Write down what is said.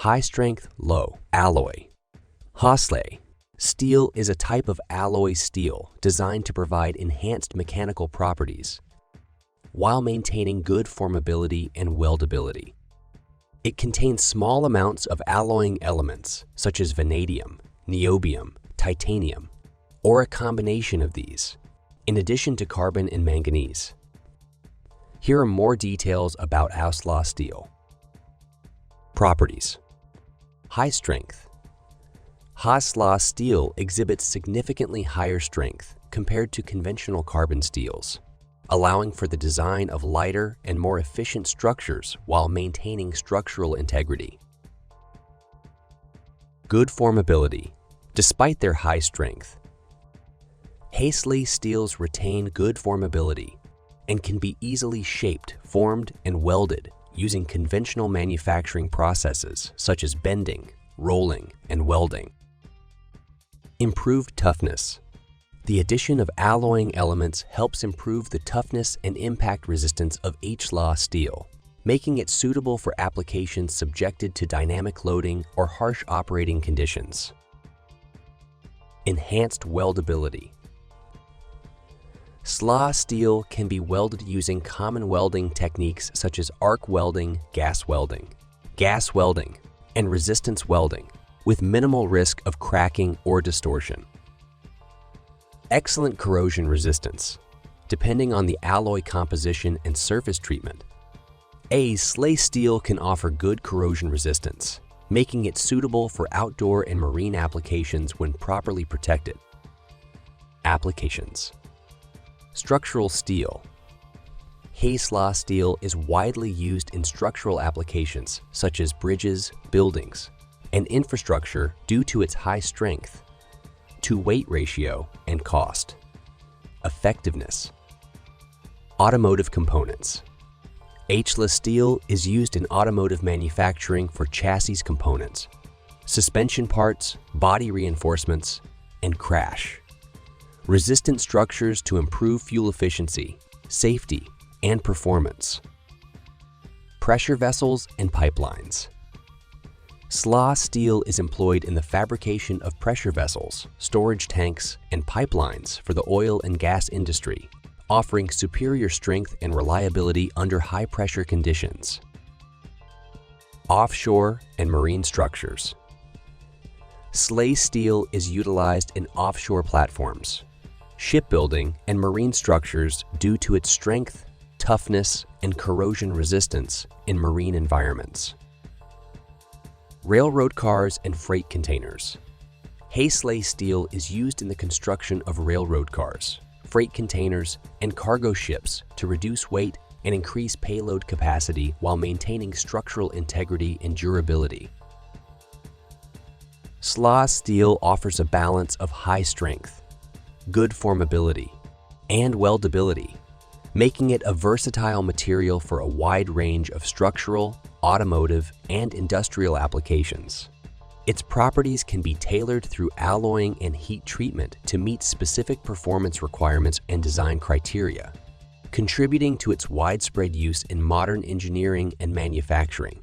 High-strength, low alloy. HSLA. Steel is a type of alloy steel designed to provide enhanced mechanical properties while maintaining good formability and weldability. It contains small amounts of alloying elements such as vanadium, niobium, titanium, or a combination of these, in addition to carbon and manganese. Here are more details about HSLA steel. Properties. High strength. HSLA steel exhibits significantly higher strength compared to conventional carbon steels, allowing for the design of lighter and more efficient structures while maintaining structural integrity. Good formability. Despite their high strength, HSLA steels retain good formability and can be easily shaped, formed, and welded using conventional manufacturing processes such as bending, rolling, and welding. Improved toughness. The addition of alloying elements helps improve the toughness and impact resistance of HSLA steel, making it suitable for applications subjected to dynamic loading or harsh operating conditions. Enhanced weldability. HSLA steel can be welded using common welding techniques such as arc welding, gas welding, and resistance welding, with minimal risk of cracking or distortion. Excellent corrosion resistance. Depending on the alloy composition and surface treatment, HSLA steel can offer good corrosion resistance, making it suitable for outdoor and marine applications when properly protected. Applications. Structural steel. HSLA steel is widely used in structural applications such as bridges, buildings, and infrastructure due to its high strength, to-weight ratio, and cost. Effectiveness. Automotive components. HSLA steel is used in automotive manufacturing for chassis components, suspension parts, body reinforcements, and crash. Resistant structures to improve fuel efficiency, safety, and performance. Pressure vessels and pipelines. HSLA steel is employed in the fabrication of pressure vessels, storage tanks, and pipelines for the oil and gas industry, offering superior strength and reliability under high-pressure conditions. Offshore and marine structures. HSLA steel is utilized in offshore platforms, shipbuilding, and marine structures due to its strength, toughness, and corrosion resistance in marine environments. Railroad cars and freight containers. HSLA steel is used in the construction of railroad cars, freight containers, and cargo ships to reduce weight and increase payload capacity while maintaining structural integrity and durability. HSLA steel offers a balance of high strength, good formability, and weldability, making it a versatile material for a wide range of structural, automotive, and industrial applications. Its properties can be tailored through alloying and heat treatment to meet specific performance requirements and design criteria, contributing to its widespread use in modern engineering and manufacturing.